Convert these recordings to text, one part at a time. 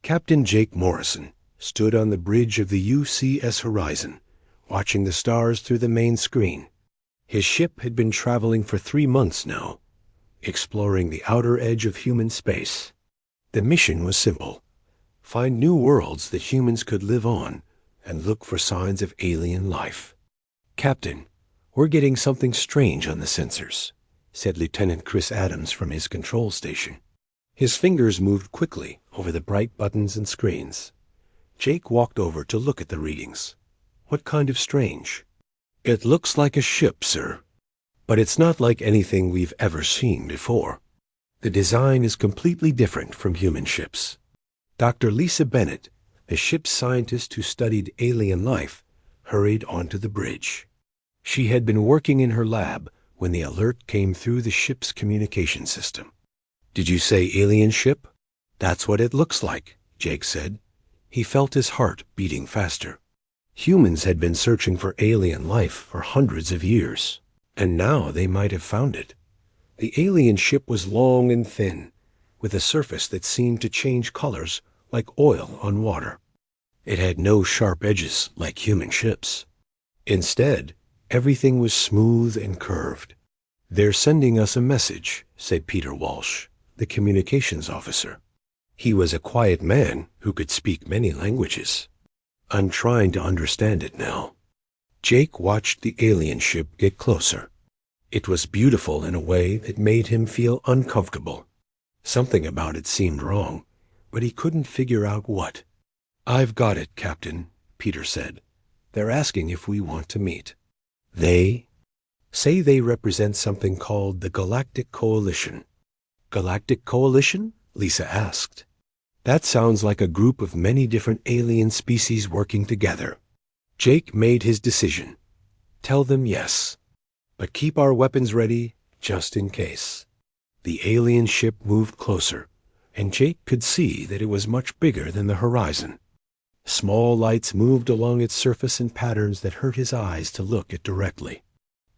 Captain Jake Morrison stood on the bridge of the UCS Horizon, watching the stars through the main screen. His ship had been traveling for 3 months now, exploring the outer edge of human space. The mission was simple: find new worlds that humans could live on and look for signs of alien life. "Captain, we're getting something strange on the sensors," said Lieutenant Chris Adams from his control station. His fingers moved quickly over the bright buttons and screens. Jake walked over to look at the readings. "What kind of strange?" "It looks like a ship, sir. But it's not like anything we've ever seen before. The design is completely different from human ships." Dr. Lisa Bennett, the ship's scientist who studied alien life, hurried onto the bridge. She had been working in her lab when the alert came through the ship's communication system. "Did you say alien ship?" "That's what it looks like," Jake said. He felt his heart beating faster. Humans had been searching for alien life for hundreds of years, and now they might have found it. The alien ship was long and thin, with a surface that seemed to change colors like oil on water. It had no sharp edges like human ships. Instead, everything was smooth and curved. "They're sending us a message," said Peter Walsh, the communications officer. He was a quiet man who could speak many languages. "I'm trying to understand it now." Jake watched the alien ship get closer. It was beautiful in a way that made him feel uncomfortable. Something about it seemed wrong, but he couldn't figure out what. "I've got it, Captain," Peter said. "They're asking if we want to meet." "They?" "Say they represent something called the Galactic Coalition." "Galactic Coalition?" Lisa asked. "That sounds like a group of many different alien species working together." Jake made his decision. "Tell them yes, but keep our weapons ready just in case." The alien ship moved closer, and Jake could see that it was much bigger than the horizon. Small lights moved along its surface in patterns that hurt his eyes to look at directly.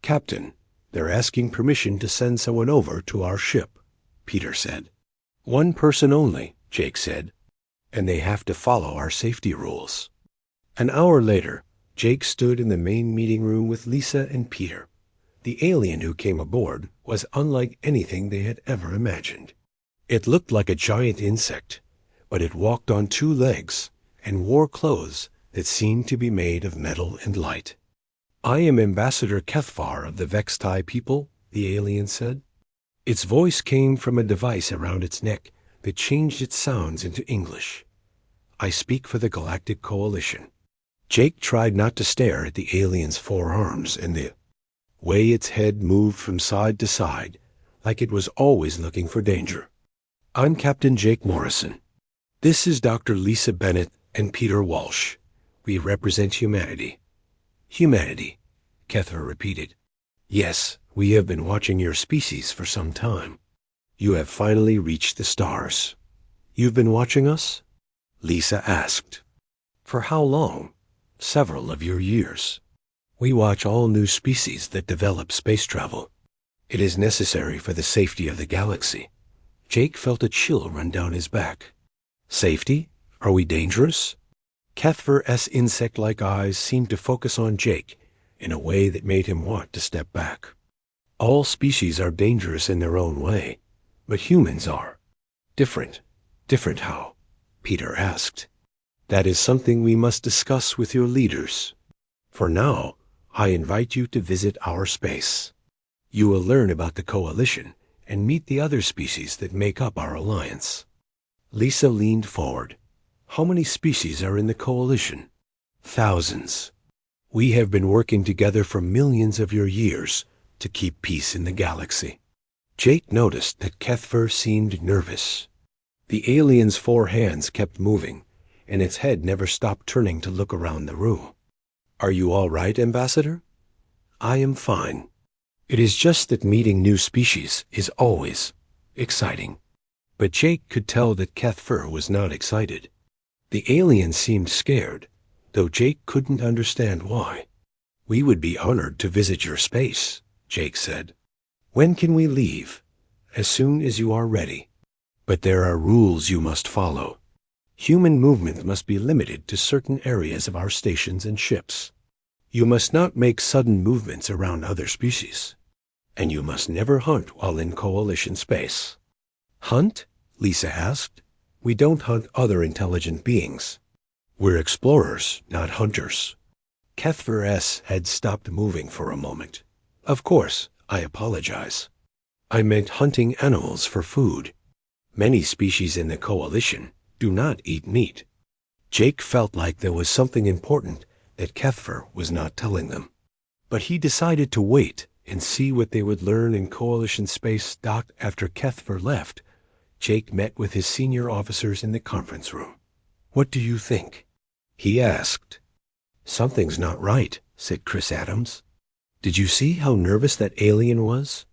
"Captain, they're asking permission to send someone over to our ship," Peter said. "One person only," Jake said, "and they have to follow our safety rules." An hour later, Jake stood in the main meeting room with Lisa and Peter. The alien who came aboard was unlike anything they had ever imagined. It looked like a giant insect, but it walked on 2 legs and wore clothes that seemed to be made of metal and light. "I am Ambassador Kethvar of the Vextai people," the alien said. Its voice came from a device around its neck that changed its sounds into English. "I speak for the Galactic Coalition." Jake tried not to stare at the alien's 4 arms and the way its head moved from side to side, like it was always looking for danger. "I'm Captain Jake Morrison. This is Dr. Lisa Bennett and Peter Walsh. We represent humanity." "Humanity," Kethvar repeated. "Yes, we have been watching your species for some time. You have finally reached the stars." "You've been watching us?" Lisa asked. "For how long?" "Several of your years. We watch all new species that develop space travel. It is necessary for the safety of the galaxy." Jake felt a chill run down his back. "Safety? Are we dangerous?" Kethvar's insect-like eyes seemed to focus on Jake in a way that made him want to step back. "All species are dangerous in their own way, but humans are." "Different? Different how?" Peter asked. "That is something we must discuss with your leaders. For now, I invite you to visit our space. You will learn about the Coalition and meet the other species that make up our alliance." Lisa leaned forward. "How many species are in the Coalition?" "Thousands. We have been working together for millions of your years to keep peace in the galaxy." Jake noticed that Kethvar seemed nervous. The alien's 4 hands kept moving, and its head never stopped turning to look around the room. "Are you all right, Ambassador?" "I am fine. It is just that meeting new species is always exciting." But Jake could tell that Kethvar was not excited. The alien seemed scared, though Jake couldn't understand why. "We would be honored to visit your space," Jake said. "When can we leave?" "As soon as you are ready. But there are rules you must follow. Human movement must be limited to certain areas of our stations and ships. You must not make sudden movements around other species. And you must never hunt while in Coalition space." "Hunt?" Lisa asked. "We don't hunt other intelligent beings. We're explorers, not hunters." Kethver S. had stopped moving for a moment. "Of course, I apologize. I meant hunting animals for food. Many species in the Coalition do not eat meat." Jake felt like there was something important that Kethver was not telling them. But he decided to wait and see what they would learn in Coalition space docked after Kethver left. Jake met with his senior officers in the conference room. "What do you think?" he asked. "Something's not right," said Chris Adams. "Did you see how nervous that alien was?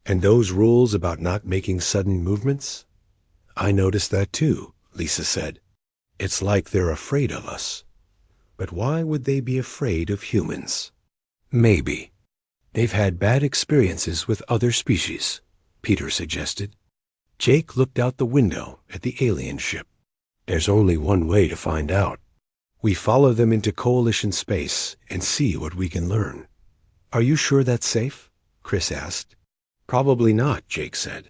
And those rules about not making sudden movements?" "I noticed that too," Lisa said. "It's like they're afraid of us. But why would they be afraid of humans?" "Maybe they've had bad experiences with other species," Peter suggested. Jake looked out the window at the alien ship. "There's only one way to find out. We follow them into Coalition space and see what we can learn." "Are you sure that's safe?" Chris asked. "Probably not," Jake said.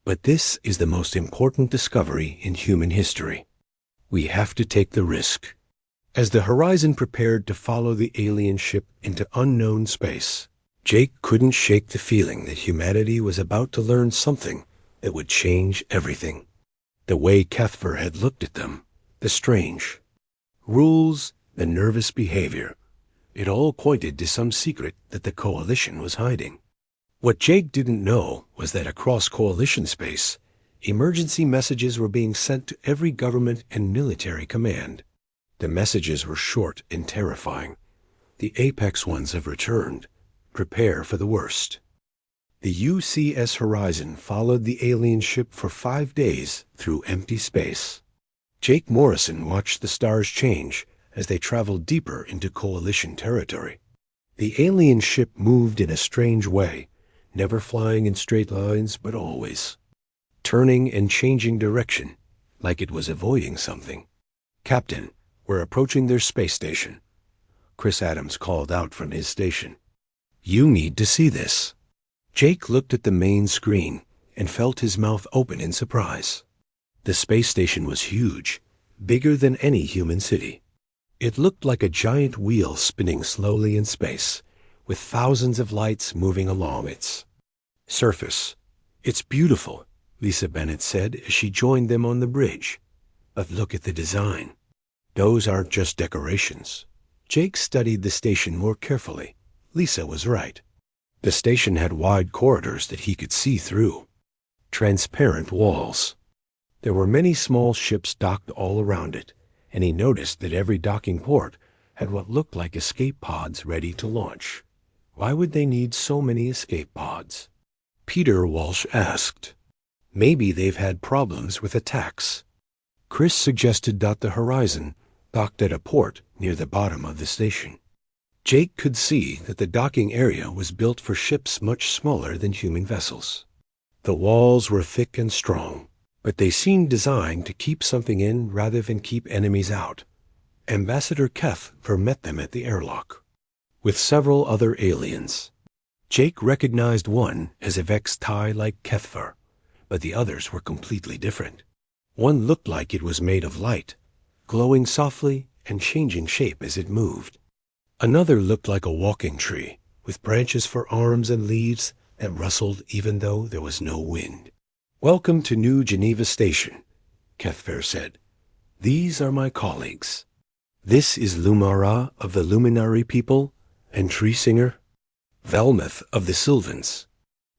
"But this is the most important discovery in human history. We have to take the risk." As the Horizon prepared to follow the alien ship into unknown space, Jake couldn't shake the feeling that humanity was about to learn something that would change everything. The way Kethver had looked at them, the strange rules, the nervous behavior, it all pointed to some secret that the Coalition was hiding. What Jake didn't know was that across Coalition space, emergency messages were being sent to every government and military command. The messages were short and terrifying. The apex ones have returned. Prepare for the worst. The UCS Horizon followed the alien ship for 5 days through empty space. Jake Morrison watched the stars change as they traveled deeper into Coalition territory. The alien ship moved in a strange way, never flying in straight lines, but always turning and changing direction, like it was avoiding something. "Captain, we're approaching their space station," Chris Adams called out from his station. "You need to see this." Jake looked at the main screen and felt his mouth open in surprise. The space station was huge, bigger than any human city. It looked like a giant wheel spinning slowly in space, with thousands of lights moving along its surface. "It's beautiful," Lisa Bennett said as she joined them on the bridge. "But look at the design. Those aren't just decorations." Jake studied the station more carefully. Lisa was right. The station had wide corridors that he could see through. Transparent walls. There were many small ships docked all around it, and he noticed that every docking port had what looked like escape pods ready to launch. Why would they need so many escape pods? Peter Walsh asked. Maybe they've had problems with attacks. Chris suggested that the Horizon docked at a port near the bottom of the station. Jake could see that the docking area was built for ships much smaller than human vessels. The walls were thick and strong, but they seemed designed to keep something in rather than keep enemies out. Ambassador Kethver met them at the airlock, with several other aliens. Jake recognized one as a Vex-Tai like Kethver, but the others were completely different. One looked like it was made of light, glowing softly and changing shape as it moved. Another looked like a walking tree, with branches for arms and leaves that rustled even though there was no wind. "Welcome to New Geneva Station," Kethver said. "These are my colleagues. This is Lumara of the Luminary people and Tree Singer, Velmuth of the Sylvans."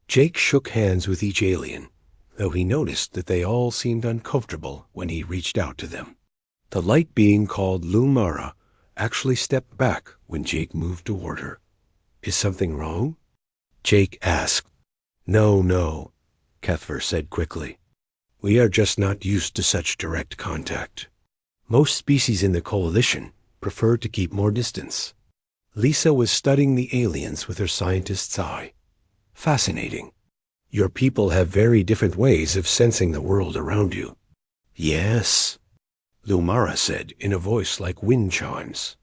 Jake shook hands with each alien, though he noticed that they all seemed uncomfortable when he reached out to them. The light being called Lumara actually stepped back when Jake moved toward her. "Is something wrong?" Jake asked. No, Kethver said quickly. "We are just not used to such direct contact. Most species in the Coalition prefer to keep more distance." Lisa was studying the aliens with her scientist's eye. "Fascinating. Your people have very different ways of sensing the world around you." "Yes." Lumara said in a voice like wind chimes.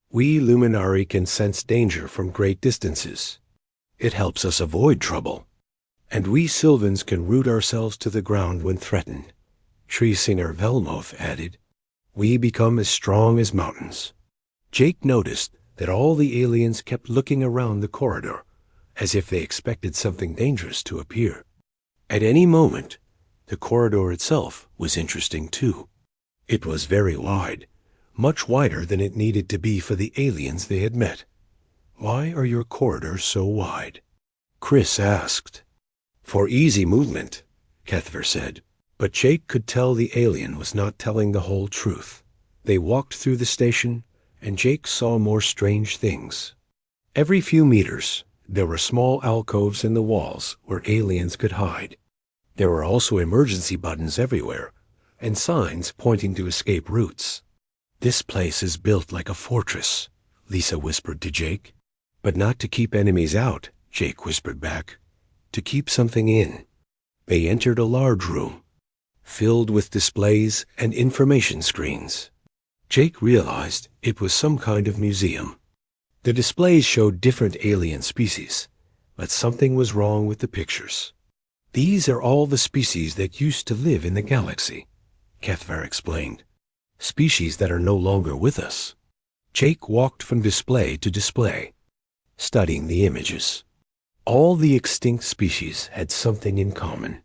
We Luminari can sense danger from great distances. It helps us avoid trouble. And we Sylvans can root ourselves to the ground when threatened. Tree Singer Velmoth added. We become as strong as mountains. Jake noticed that all the aliens kept looking around the corridor, as if they expected something dangerous to appear. At any moment, the corridor itself was interesting too. It was very wide, much wider than it needed to be for the aliens they had met. Why are your corridors so wide? Chris asked. For easy movement, Kethver said. But Jake could tell the alien was not telling the whole truth. They walked through the station, and Jake saw more strange things. Every few meters, there were small alcoves in the walls where aliens could hide. There were also emergency buttons everywhere, and signs pointing to escape routes. This place is built like a fortress, Lisa whispered to Jake. But not to keep enemies out, Jake whispered back. To keep something in. They entered a large room, filled with displays and information screens. Jake realized it was some kind of museum. The displays showed different alien species, but something was wrong with the pictures. These are all the species that used to live in the galaxy, Kethvar explained. Species that are no longer with us. Jake walked from display to display, studying the images. All the extinct species had something in common.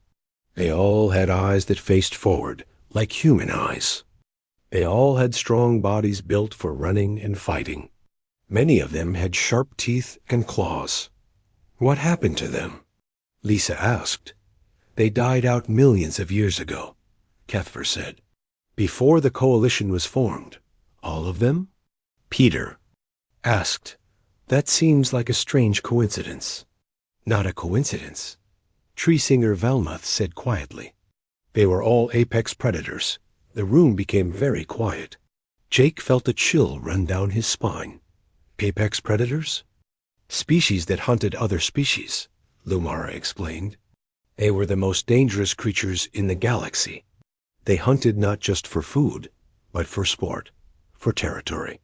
They all had eyes that faced forward, like human eyes. They all had strong bodies built for running and fighting. Many of them had sharp teeth and claws. What happened to them? Lisa asked. They died out millions of years ago, Kethver said. Before the coalition was formed. All of them? Peter asked. That seems like a strange coincidence. Not a coincidence, Tree Singer Velmoth said quietly. They were all apex predators. The room became very quiet. Jake felt a chill run down his spine. Apex predators? Species that hunted other species, Lumara explained. They were the most dangerous creatures in the galaxy. They hunted not just for food, but for sport, for territory,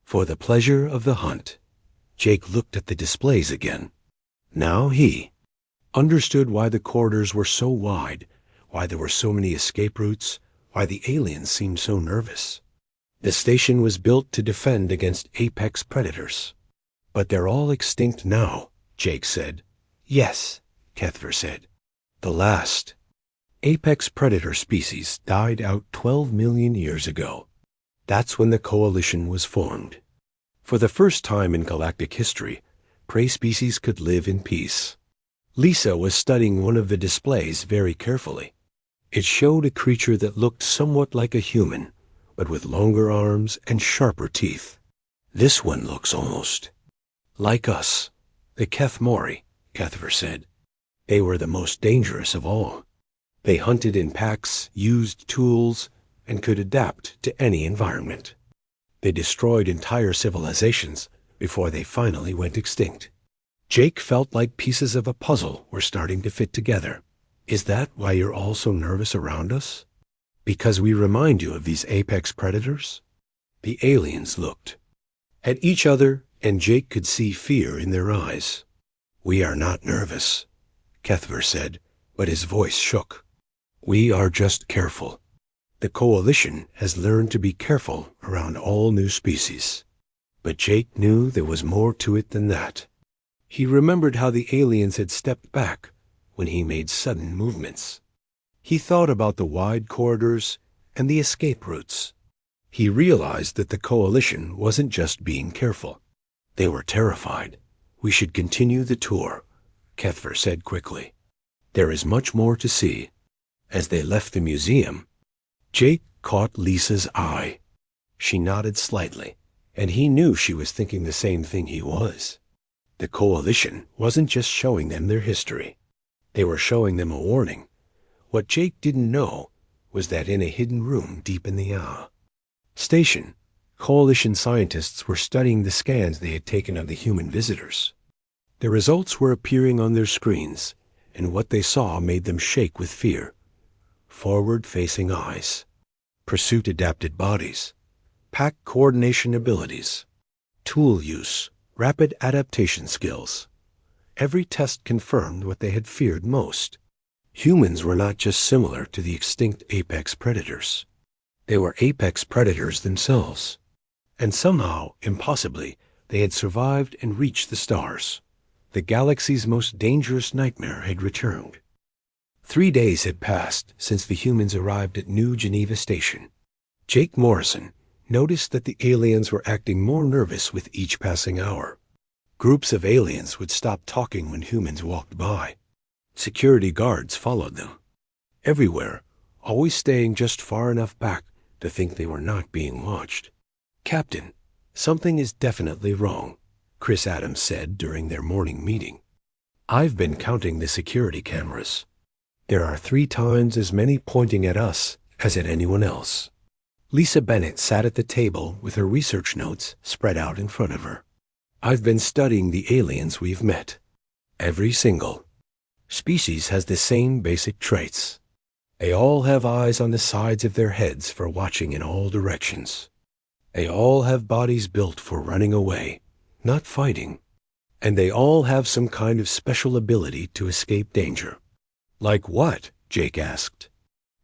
for the pleasure of the hunt. Jake looked at the displays again. Now he understood why the corridors were so wide, why there were so many escape routes, why the aliens seemed so nervous. The station was built to defend against apex predators. But they're all extinct now, Jake said. Yes, Kethver said. The last apex predator species died out 12 million years ago. That's when the coalition was formed. For the first time in galactic history, prey species could live in peace. Lisa was studying one of the displays very carefully. It showed a creature that looked somewhat like a human, but with longer arms and sharper teeth. This one looks almost like us, the Kethmori, Kethver said. They were the most dangerous of all. They hunted in packs, used tools, and could adapt to any environment. They destroyed entire civilizations before they finally went extinct. Jake felt like pieces of a puzzle were starting to fit together. Is that why you're all so nervous around us? Because we remind you of these apex predators? The aliens looked at each other, and Jake could see fear in their eyes. We are not nervous, Kethver said, but his voice shook. We are just careful. The coalition has learned to be careful around all new species. But Jake knew there was more to it than that. He remembered how the aliens had stepped back when he made sudden movements. He thought about the wide corridors and the escape routes. He realized that the coalition wasn't just being careful. They were terrified. We should continue the tour, Kethver said quickly. There is much more to see. As they left the museum, Jake caught Lisa's eye. She nodded slightly, and he knew she was thinking the same thing he was. The coalition wasn't just showing them their history. They were showing them a warning. What Jake didn't know was that in a hidden room deep in the station, coalition scientists were studying the scans they had taken of the human visitors. The results were appearing on their screens, and what they saw made them shake with fear. Forward-facing eyes. pursuit-adapted bodies, pack coordination abilities, tool use, rapid adaptation skills. Every test confirmed what they had feared most. Humans were not just similar to the extinct apex predators. They were apex predators themselves. And somehow, impossibly, they had survived and reached the stars. The galaxy's most dangerous nightmare had returned. 3 days had passed since the humans arrived at New Geneva Station. Jake Morrison noticed that the aliens were acting more nervous with each passing hour. Groups of aliens would stop talking when humans walked by. Security guards followed them. Everywhere, always staying just far enough back to think they were not being watched. "Captain, something is definitely wrong," Chris Adams said during their morning meeting. "I've been counting the security cameras. There are 3 times as many pointing at us as at anyone else." Lisa Bennett sat at the table with her research notes spread out in front of her. "I've been studying the aliens we've met. Every single species has the same basic traits. They all have eyes on the sides of their heads for watching in all directions. They all have bodies built for running away, not fighting. And they all have some kind of special ability to escape danger." "Like what?" Jake asked.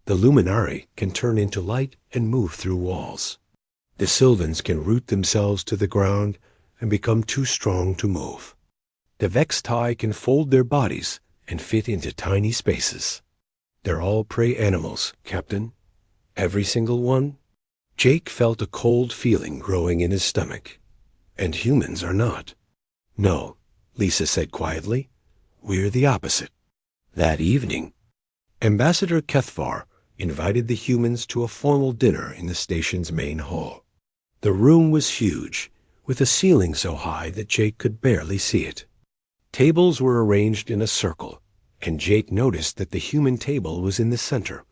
"The Luminari can turn into light and move through walls. The Sylvans can root themselves to the ground and become too strong to move. The Vextai can fold their bodies and fit into tiny spaces. They're all prey animals, Captain. Every single one." Jake felt a cold feeling growing in his stomach. "And humans are not." "No," Lisa said quietly. "We're the opposite." That evening, Ambassador Kethvar invited the humans to a formal dinner in the station's main hall. The room was huge, with a ceiling so high that Jake could barely see it. Tables were arranged in a circle, and Jake noticed that the human table was in the center,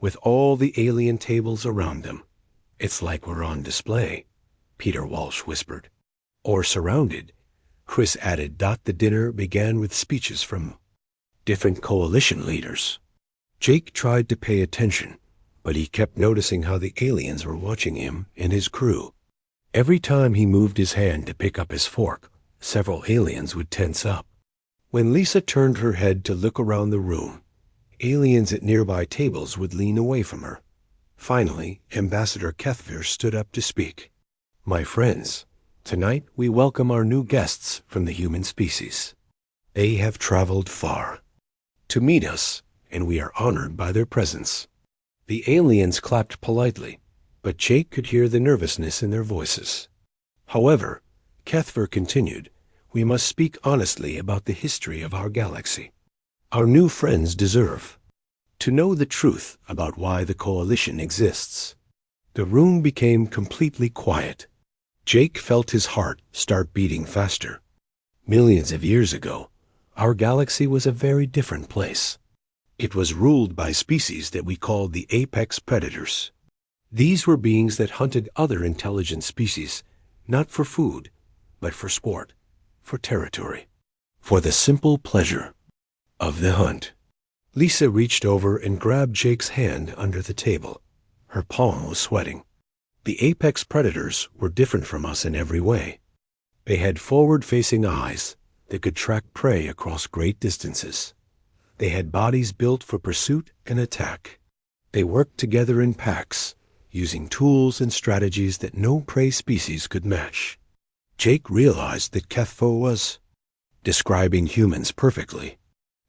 with all the alien tables around them. "It's like we're on display," Peter Walsh whispered. "Or surrounded," Chris added. The dinner began with speeches from different coalition leaders. Jake tried to pay attention, but he kept noticing how the aliens were watching him and his crew. Every time he moved his hand to pick up his fork, several aliens would tense up. When Lisa turned her head to look around the room, aliens at nearby tables would lean away from her. Finally, Ambassador Kethvar stood up to speak. "My friends, tonight we welcome our new guests from the human species. They have traveled far to meet us, and we are honored by their presence." The aliens clapped politely, but Jake could hear the nervousness in their voices. "However," Kethvar continued, "we must speak honestly about the history of our galaxy. Our new friends deserve to know the truth about why the coalition exists." The room became completely quiet. Jake felt his heart start beating faster. Millions of years ago, our galaxy was a very different place. It was ruled by species that we called the apex predators. These were beings that hunted other intelligent species, not for food, but for sport, for territory, for the simple pleasure of the hunt. Lisa reached over and grabbed Jake's hand under the table. Her palm was sweating. The apex predators were different from us in every way. They had forward-facing eyes that could track prey across great distances. They had bodies built for pursuit and attack. They worked together in packs, using tools and strategies that no prey species could match. Jake realized that Kethvar was describing humans perfectly.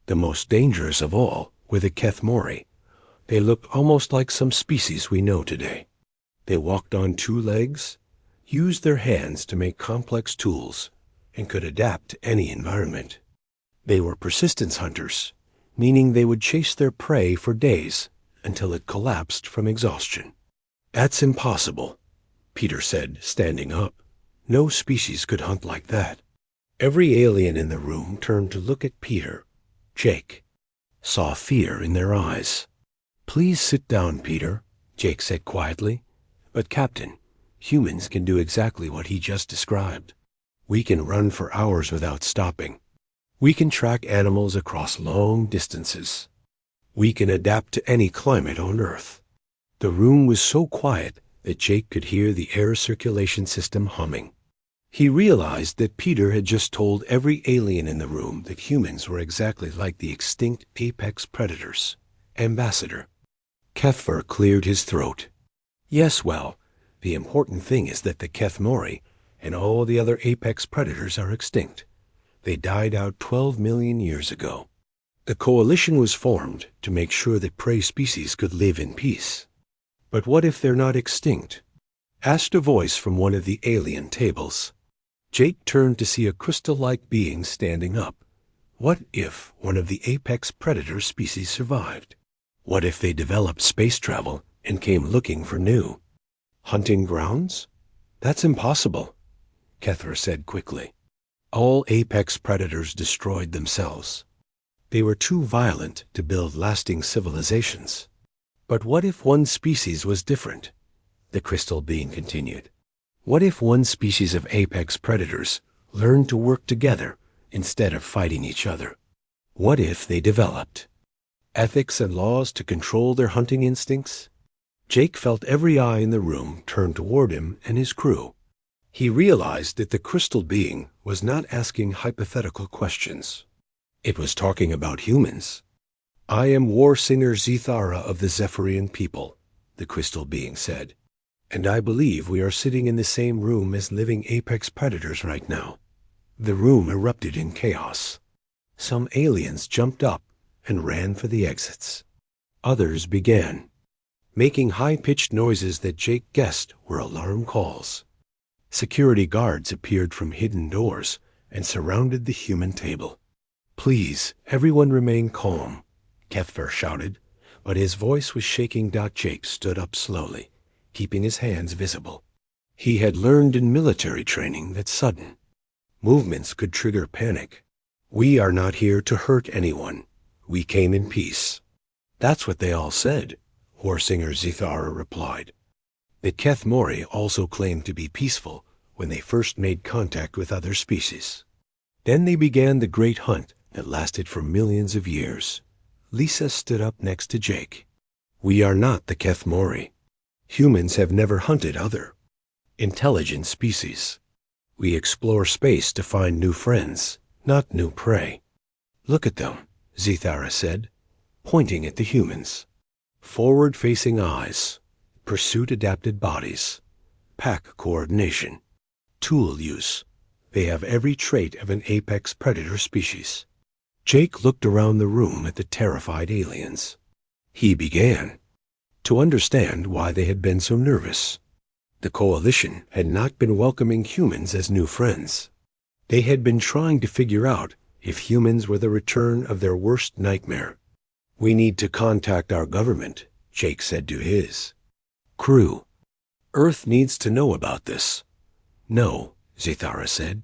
The most dangerous of all were the Kethmori. They looked almost like some species we know today. They walked on 2 legs, used their hands to make complex tools, and could adapt to any environment. They were persistence hunters, meaning they would chase their prey for days until it collapsed from exhaustion. "That's impossible," Peter said, standing up. "No species could hunt like that." Every alien in the room turned to look at Peter. Jake saw fear in their eyes. "Please sit down, Peter," Jake said quietly. "But Captain, humans can do exactly what he just described. We can run for hours without stopping. We can track animals across long distances. We can adapt to any climate on Earth." The room was so quiet that Jake could hear the air circulation system humming. He realized that Peter had just told every alien in the room that humans were exactly like the extinct apex predators. Ambassador. Kethver cleared his throat. Yes, well, the important thing is that the Kethmori and all the other apex predators are extinct. They died out 12 million years ago. The coalition was formed to make sure that prey species could live in peace. But what if they're not extinct? Asked a voice from one of the alien tables. Jake turned to see a crystal-like being standing up. What if one of the apex predator species survived? What if they developed space travel and came looking for new hunting grounds? That's impossible, Kethver said quickly. All apex predators destroyed themselves. They were too violent to build lasting civilizations. But what if one species was different? The crystal being continued. What if one species of apex predators learned to work together instead of fighting each other? What if they developed ethics and laws to control their hunting instincts? Jake felt every eye in the room turn toward him and his crew. He realized that the crystal being was not asking hypothetical questions. It was talking about humans. I am war singer Zithara of the Zephyrian people, the crystal being said. And I believe we are sitting in the same room as living apex predators right now. The room erupted in chaos. Some aliens jumped up and ran for the exits. Others began, making high-pitched noises that Jake guessed were alarm calls. Security guards appeared from hidden doors and surrounded the human table. Please, everyone remain calm, Kethver shouted, but his voice was shaking. Jake stood up slowly, keeping his hands visible. He had learned in military training that sudden movements could trigger panic. We are not here to hurt anyone. We came in peace. That's what they all said, Warsinger Zithara replied. The Kethmori also claimed to be peaceful when they first made contact with other species. Then they began the great hunt that lasted for millions of years. Lisa stood up next to Jake. We are not the Kethmori. Humans have never hunted other intelligent species. We explore space to find new friends, not new prey. Look at them, Zithara said, pointing at the humans. Forward-facing eyes, pursuit-adapted bodies, pack coordination, tool use. They have every trait of an apex predator species. Jake looked around the room at the terrified aliens. He began to understand why they had been so nervous. The coalition had not been welcoming humans as new friends. They had been trying to figure out if humans were the return of their worst nightmare. We need to contact our government, Jake said to his crew. Earth needs to know about this. No, Zithara said.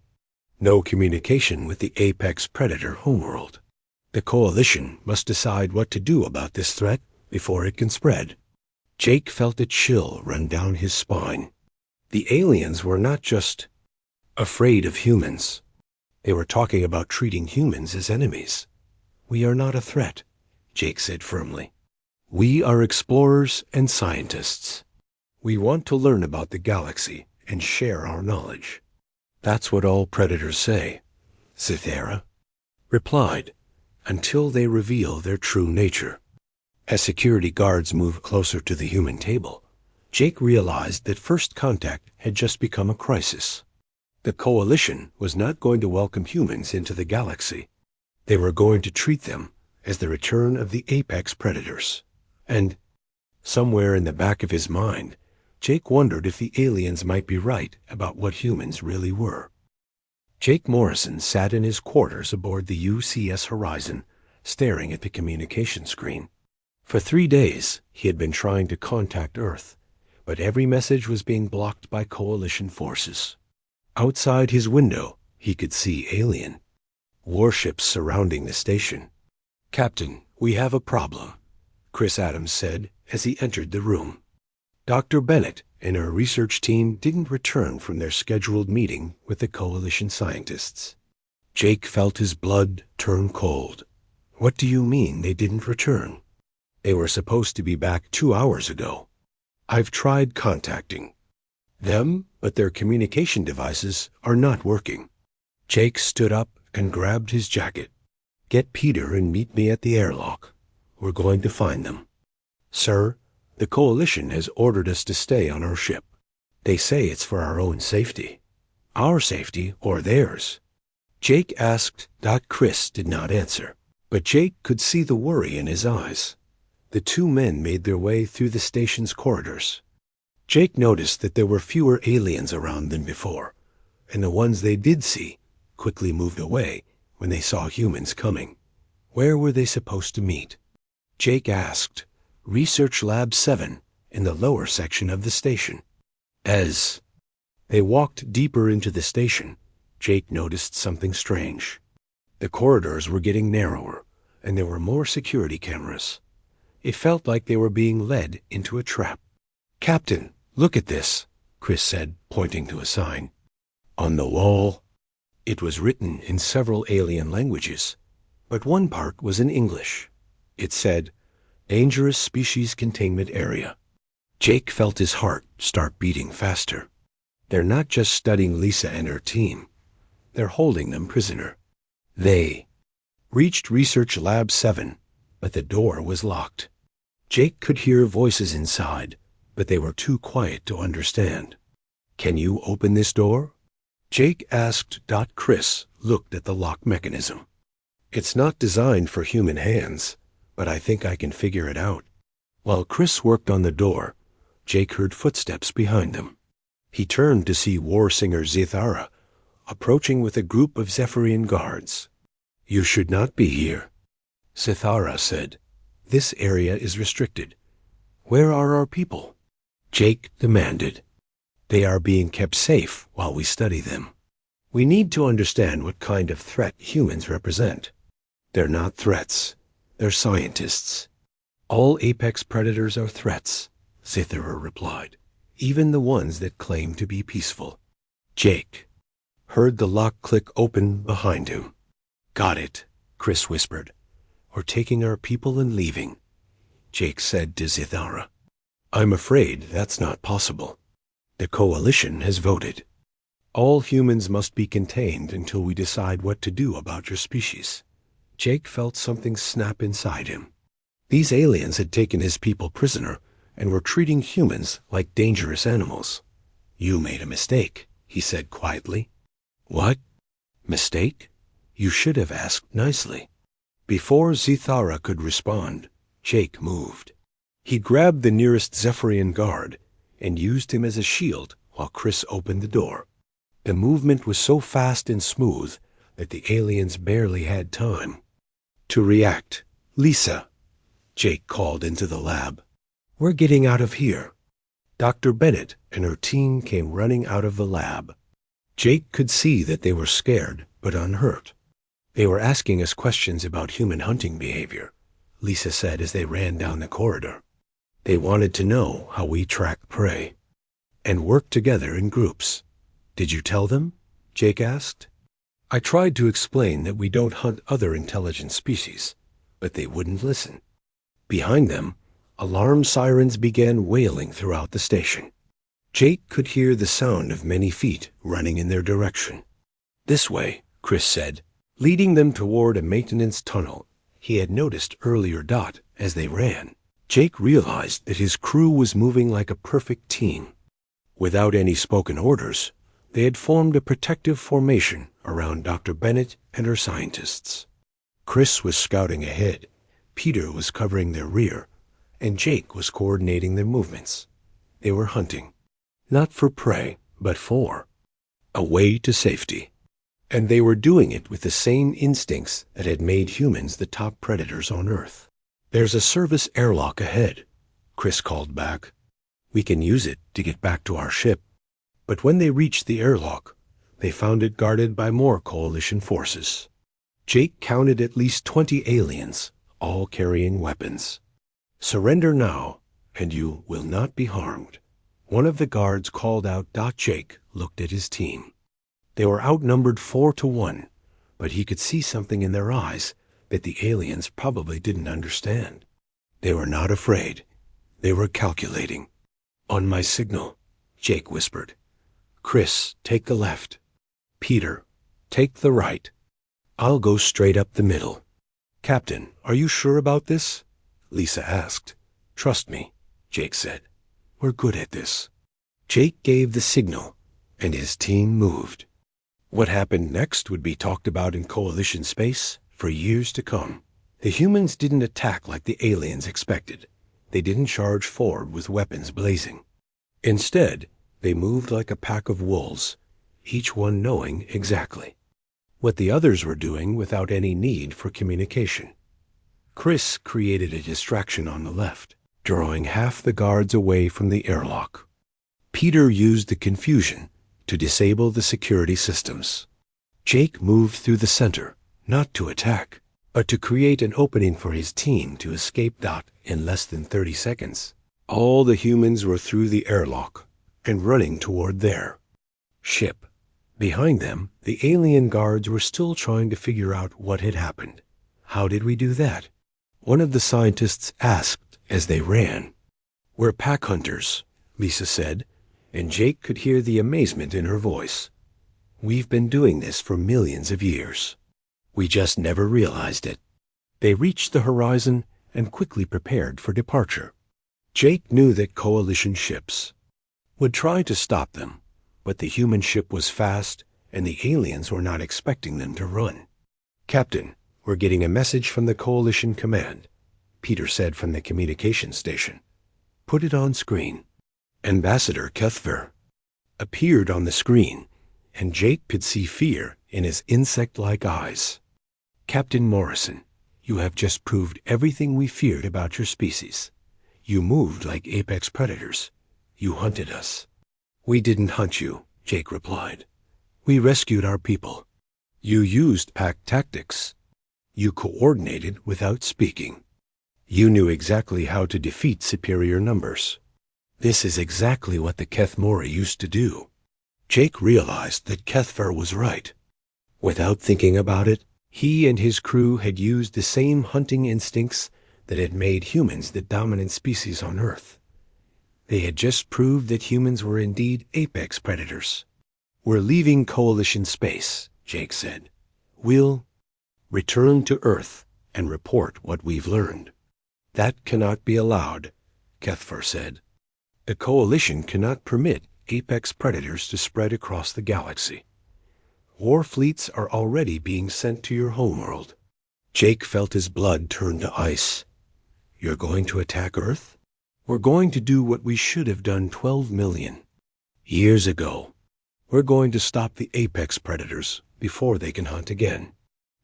No communication with the apex predator homeworld. The coalition must decide what to do about this threat before it can spread. Jake felt a chill run down his spine. The aliens were not just afraid of humans. They were talking about treating humans as enemies. We are not a threat, Jake said firmly. We are explorers and scientists. We want to learn about the galaxy and share our knowledge. That's what all predators say, Zithara replied, until they reveal their true nature. As security guards moved closer to the human table, Jake realized that first contact had just become a crisis. The coalition was not going to welcome humans into the galaxy. They were going to treat them as the return of the apex predators. And somewhere in the back of his mind, Jake wondered if the aliens might be right about what humans really were. Jake Morrison sat in his quarters aboard the UCS Horizon, staring at the communication screen. For 3 days, he had been trying to contact Earth, but every message was being blocked by coalition forces. Outside his window, he could see alien warships surrounding the station. Captain, we have a problem, Chris Adams said as he entered the room. Dr. Bennett and her research team didn't return from their scheduled meeting with the coalition scientists. Jake felt his blood turn cold. What do you mean they didn't return? They were supposed to be back 2 hours ago. I've tried contacting them, but their communication devices are not working. Jake stood up and grabbed his jacket. Get Peter and meet me at the airlock. We're going to find them. Sir, the Coalition has ordered us to stay on our ship. They say it's for our own safety. Our safety or theirs? Jake asked. Chris did not answer, but Jake could see the worry in his eyes. The two men made their way through the station's corridors. Jake noticed that there were fewer aliens around than before, and the ones they did see quickly moved away when they saw humans coming. Where were they supposed to meet? Jake asked. Research Lab 7 in the lower section of the station. As they walked deeper into the station, Jake noticed something strange. The corridors were getting narrower, and there were more security cameras. It felt like they were being led into a trap. Captain, look at this, Chris said, pointing to a sign. On the wall. It was written in several alien languages, but one part was in English. It said, Dangerous Species Containment Area. Jake felt his heart start beating faster. They're not just studying Lisa and her team. They're holding them prisoner. They reached Research Lab 7, but the door was locked. Jake could hear voices inside, but they were too quiet to understand. Can you open this door? Jake asked. Chris looked at the lock mechanism. It's not designed for human hands, but I think I can figure it out. While Chris worked on the door, Jake heard footsteps behind them. He turned to see war singer Zithara approaching with a group of Zephyrian guards. You should not be here, Zithara said. This area is restricted. Where are our people? Jake demanded. They are being kept safe while we study them. We need to understand what kind of threat humans represent. They're not threats. They're scientists. All apex predators are threats, Zithara replied, even the ones that claim to be peaceful. Jake heard the lock click open behind him. Got it, Chris whispered. We're taking our people and leaving, Jake said to Zithara. I'm afraid that's not possible. The Coalition has voted. All humans must be contained until we decide what to do about your species. Jake felt something snap inside him. These aliens had taken his people prisoner and were treating humans like dangerous animals. You made a mistake, he said quietly. What? Mistake? You should have asked nicely. Before Zithara could respond, Jake moved. He grabbed the nearest Zephyrian guard and used him as a shield while Chris opened the door. The movement was so fast and smooth that the aliens barely had time to react. Lisa, Jake called into the lab. We're getting out of here. Dr. Bennett and her team came running out of the lab. Jake could see that they were scared but unhurt. They were asking us questions about human hunting behavior, Lisa said as they ran down the corridor. They wanted to know how we track prey and work together in groups. Did you tell them? Jake asked. I tried to explain that we don't hunt other intelligent species, but they wouldn't listen. Behind them, alarm sirens began wailing throughout the station. Jake could hear the sound of many feet running in their direction. This way, Chris said, leading them toward a maintenance tunnel he had noticed earlier. As they ran, Jake realized that his crew was moving like a perfect team. Without any spoken orders, they had formed a protective formation around Dr. Bennett and her scientists. Chris was scouting ahead, Peter was covering their rear, and Jake was coordinating their movements. They were hunting, not for prey, but for a way to safety. And they were doing it with the same instincts that had made humans the top predators on Earth. There's a service airlock ahead, Chris called back. We can use it to get back to our ship. But when they reached the airlock, they found it guarded by more Coalition forces. Jake counted at least 20 aliens, all carrying weapons. Surrender now, and you will not be harmed. One of the guards called out. Jake looked at his team. They were outnumbered 4-1, but he could see something in their eyes that the aliens probably didn't understand. They were not afraid. They were calculating. On my signal, Jake whispered. Chris, take the left. Peter, take the right. I'll go straight up the middle. Captain, are you sure about this? Lisa asked. Trust me, Jake said. We're good at this. Jake gave the signal, and his team moved. What happened next would be talked about in Coalition space for years to come. The humans didn't attack like the aliens expected. They didn't charge forward with weapons blazing. Instead, they moved like a pack of wolves, each one knowing exactly what the others were doing without any need for communication. Chris created a distraction on the left, drawing half the guards away from the airlock. Peter used the confusion to disable the security systems. Jake moved through the center, not to attack, but to create an opening for his team to escape in less than 30 seconds. All the humans were through the airlock and running toward their ship. Behind them, the alien guards were still trying to figure out what had happened. How did we do that? One of the scientists asked as they ran. We're pack hunters, Lisa said, and Jake could hear the amazement in her voice. We've been doing this for millions of years. We just never realized it. They reached the horizon and quickly prepared for departure. Jake knew that Coalition ships would try to stop them, but the human ship was fast and the aliens were not expecting them to run. Captain, we're getting a message from the Coalition command, Peter said from the communication station. Put it on screen. Ambassador Cuthver appeared on the screen, and Jake could see fear in his insect-like eyes. Captain Morrison, you have just proved everything we feared about your species. You moved like apex predators. You hunted us. We didn't hunt you, Jake replied. We rescued our people. You used pack tactics. You coordinated without speaking. You knew exactly how to defeat superior numbers. This is exactly what the Kethmori used to do. Jake realized that Kethver was right. Without thinking about it, he and his crew had used the same hunting instincts that had made humans the dominant species on Earth. They had just proved that humans were indeed apex predators. We're leaving Coalition space, Jake said. We'll return to Earth and report what we've learned. That cannot be allowed, Kethver said. The Coalition cannot permit apex predators to spread across the galaxy. War fleets are already being sent to your homeworld. Jake felt his blood turn to ice. You're going to attack Earth? We're going to do what we should have done 12 million years ago. We're going to stop the apex predators before they can hunt again.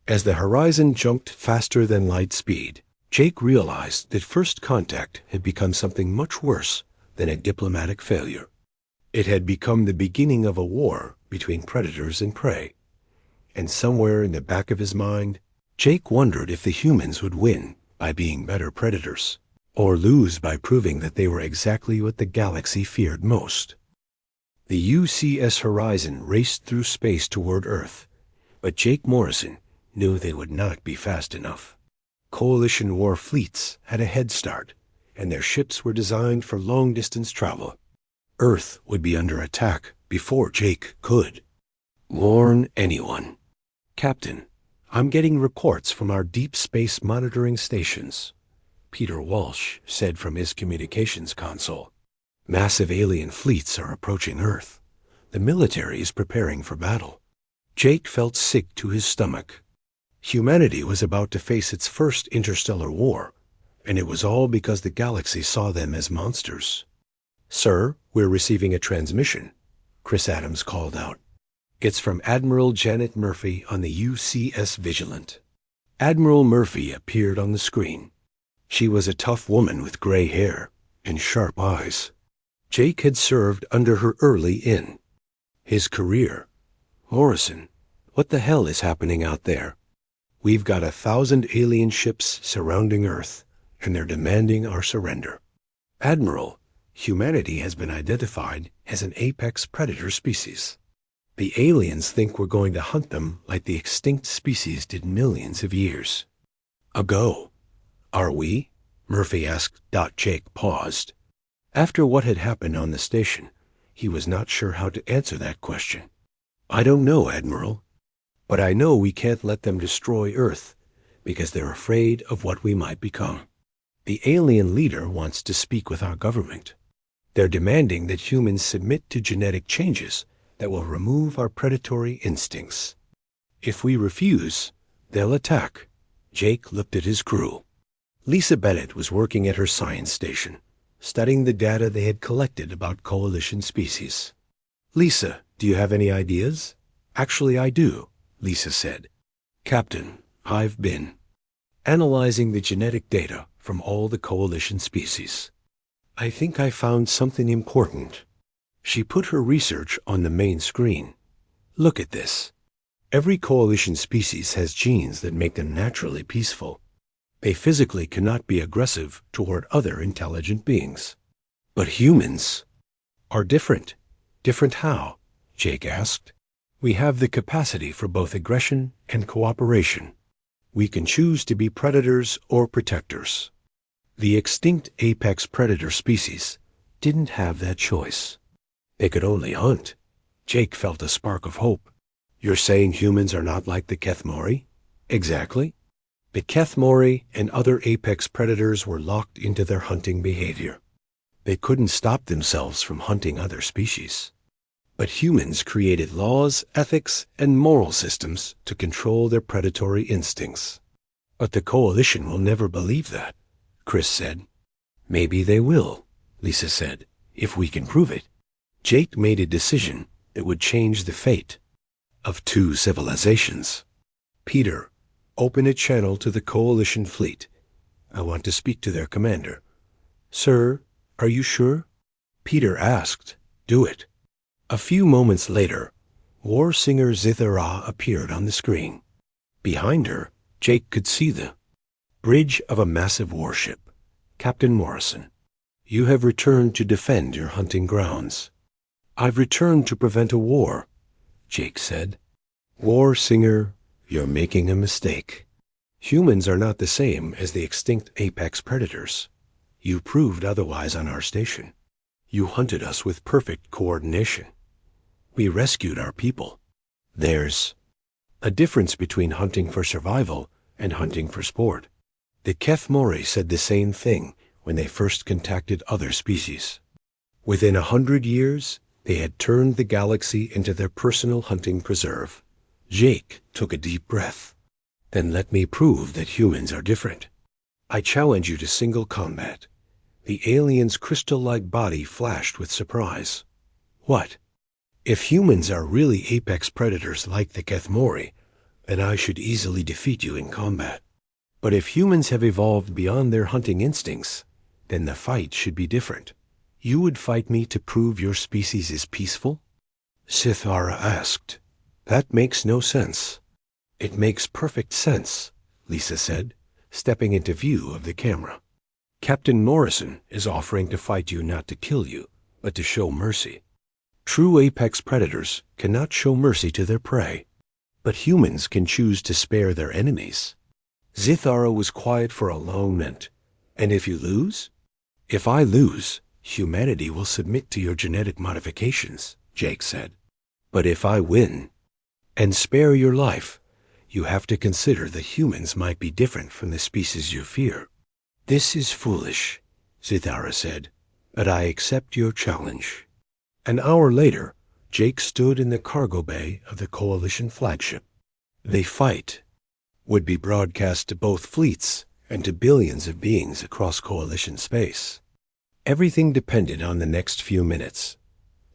As the horizon jumped faster than light speed, Jake realized that first contact had become something much worse than a diplomatic failure. It had become the beginning of a war between predators and prey. And somewhere in the back of his mind, Jake wondered if the humans would win by being better predators, or lose by proving that they were exactly what the galaxy feared most. The UCS Horizon raced through space toward Earth, but Jake Morrison knew they would not be fast enough. Coalition war fleets had a head start, and their ships were designed for long-distance travel. Earth would be under attack before Jake could warn anyone. Captain, I'm getting reports from our deep space monitoring stations, Peter Walsh said from his communications console. Massive alien fleets are approaching Earth. The military is preparing for battle. Jake felt sick to his stomach. Humanity was about to face its first interstellar war, and it was all because the galaxy saw them as monsters. Sir, we're receiving a transmission, Chris Adams called out. It's from Admiral Janet Murphy on the UCS Vigilant. Admiral Murphy appeared on the screen. She was a tough woman with gray hair and sharp eyes. Jake had served under her early in his career. Morrison, what the hell is happening out there? We've got 1,000 alien ships surrounding Earth, and they're demanding our surrender. Admiral, humanity has been identified as an apex predator species. The aliens think we're going to hunt them like the extinct species did millions of years ago. Are we? Murphy asked. Jake paused. After what had happened on the station, he was not sure how to answer that question. I don't know, Admiral, but I know we can't let them destroy Earth because they're afraid of what we might become. The alien leader wants to speak with our government. They're demanding that humans submit to genetic changes that will remove our predatory instincts. If we refuse, they'll attack. Jake looked at his crew. Lisa Bennett was working at her science station, studying the data they had collected about coalition species. Lisa, do you have any ideas? Actually, I do, Lisa said. Captain, I've been analyzing the genetic data from all the coalition species. I think I found something important. She put her research on the main screen. Look at this. Every coalition species has genes that make them naturally peaceful. They physically cannot be aggressive toward other intelligent beings. But humans are different. Different how? Jake asked. We have the capacity for both aggression and cooperation. We can choose to be predators or protectors. The extinct apex predator species didn't have that choice. They could only hunt. Jake felt a spark of hope. You're saying humans are not like the Kethmori? Exactly. The Kethmori and other apex predators were locked into their hunting behavior. They couldn't stop themselves from hunting other species. But humans created laws, ethics, and moral systems to control their predatory instincts. But the Coalition will never believe that, Chris said. Maybe they will, Lisa said, if we can prove it. Jake made a decision that would change the fate of 2 civilizations. Peter, open a channel to the Coalition fleet. I want to speak to their commander. Sir, are you sure? Peter asked. Do it. A few moments later, war singer Zithara appeared on the screen. Behind her, Jake could see the bridge of a massive warship. Captain Morrison, you have returned to defend your hunting grounds. I've returned to prevent a war, Jake said. War singer, you're making a mistake. Humans are not the same as the extinct apex predators. You proved otherwise on our station. You hunted us with perfect coordination. We rescued our people. There's a difference between hunting for survival and hunting for sport. The Kethmori said the same thing when they first contacted other species. Within 100 years, they had turned the galaxy into their personal hunting preserve. Jake took a deep breath. Then let me prove that humans are different. I challenge you to single combat. The alien's crystal-like body flashed with surprise. What? If humans are really apex predators like the Kethmori, then I should easily defeat you in combat. But if humans have evolved beyond their hunting instincts, then the fight should be different. You would fight me to prove your species is peaceful? Zithara asked. That makes no sense. It makes perfect sense, Lisa said, stepping into view of the camera. Captain Morrison is offering to fight you not to kill you, but to show mercy. True apex predators cannot show mercy to their prey, but humans can choose to spare their enemies. Zithara was quiet for a long minute. And if you lose? If I lose, humanity will submit to your genetic modifications, Jake said. But if I win and spare your life, you have to consider that humans might be different from the species you fear. This is foolish, Zithara said, but I accept your challenge. An hour later, Jake stood in the cargo bay of the Coalition flagship. The fight would be broadcast to both fleets and to billions of beings across Coalition space. Everything depended on the next few minutes.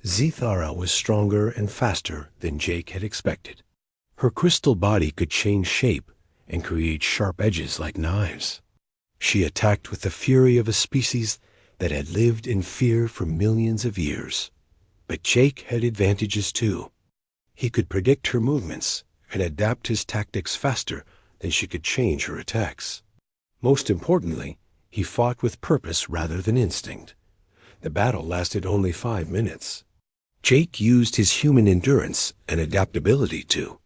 Zithara was stronger and faster than Jake had expected. Her crystal body could change shape and create sharp edges like knives. She attacked with the fury of a species that had lived in fear for millions of years. But Jake had advantages too. He could predict her movements and adapt his tactics faster than she could change her attacks. Most importantly, he fought with purpose rather than instinct. The battle lasted only 5 minutes. Jake used his human endurance and adaptability to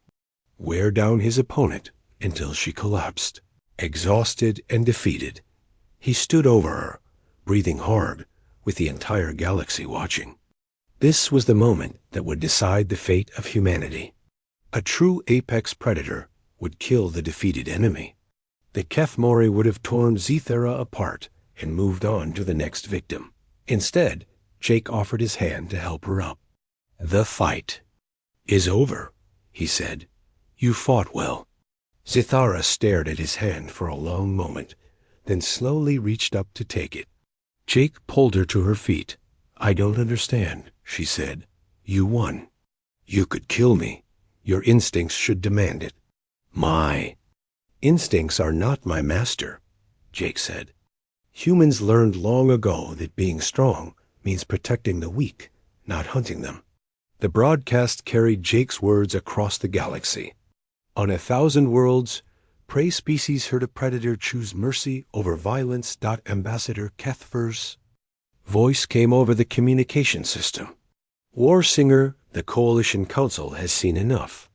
wear down his opponent until she collapsed. Exhausted and defeated, he stood over her, breathing hard, with the entire galaxy watching. This was the moment that would decide the fate of humanity. A true apex predator would kill the defeated enemy. The Keth Mori would have torn Zethera apart and moved on to the next victim. Instead, Jake offered his hand to help her up. "The fight is over," he said. "You fought well." Zethara stared at his hand for a long moment, then slowly reached up to take it. Jake pulled her to her feet. "I don't understand," she said. "You won. You could kill me. Your instincts should demand it." "My instincts are not my master," Jake said. "Humans learned long ago that being strong means protecting the weak, not hunting them." The broadcast carried Jake's words across the galaxy. "On 1,000 worlds, prey species heard a predator choose mercy over violence. Ambassador Kethver's voice came over the communication system. War Singer, the Coalition Council has seen enough.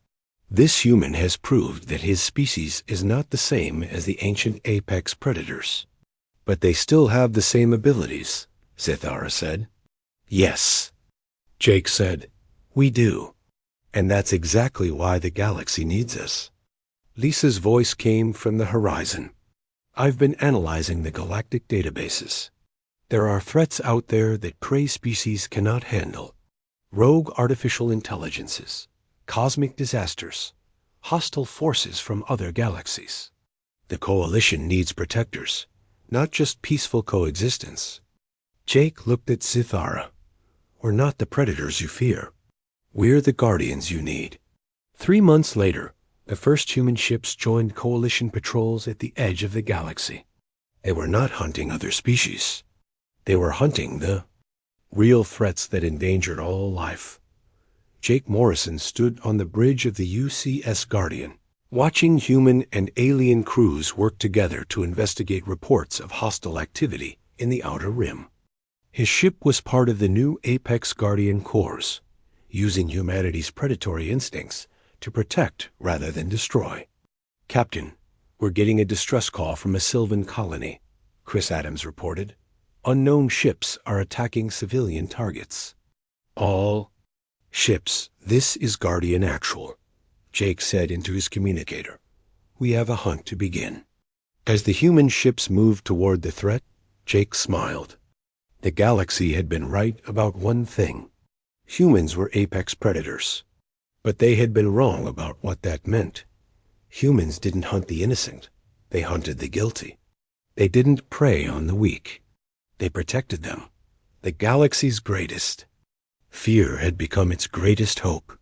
This human has proved that his species is not the same as the ancient apex predators. But they still have the same abilities," Zethara said. "Yes," Jake said. "We do. And that's exactly why the galaxy needs us." Lisa's voice came from the horizon. "I've been analyzing the galactic databases. There are threats out there that prey species cannot handle. Rogue artificial intelligences, cosmic disasters, hostile forces from other galaxies. The Coalition needs protectors, not just peaceful coexistence." Jake looked at Zethara. "We're not the predators you fear. We're the guardians you need." 3 months later, the first human ships joined Coalition patrols at the edge of the galaxy. They were not hunting other species. They were hunting the real threats that endangered all life. Jake Morrison stood on the bridge of the UCS Guardian, watching human and alien crews work together to investigate reports of hostile activity in the Outer Rim. His ship was part of the new Apex Guardian Corps, using humanity's predatory instincts to protect rather than destroy. "Captain, we're getting a distress call from a Sylvan colony," Chris Adams reported. "Unknown ships are attacking civilian targets." "All ships, this is Guardian Actual," Jake said into his communicator. "We have a hunt to begin." As the human ships moved toward the threat, Jake smiled. The galaxy had been right about one thing. Humans were apex predators. But they had been wrong about what that meant. Humans didn't hunt the innocent. They hunted the guilty. They didn't prey on the weak. They protected them. The galaxy's greatest. Fear had become its greatest hope.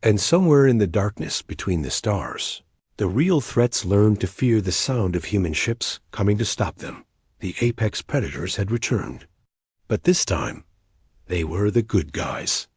And somewhere in the darkness between the stars, the real threats learned to fear the sound of human ships coming to stop them. The apex predators had returned. But this time, they were the good guys.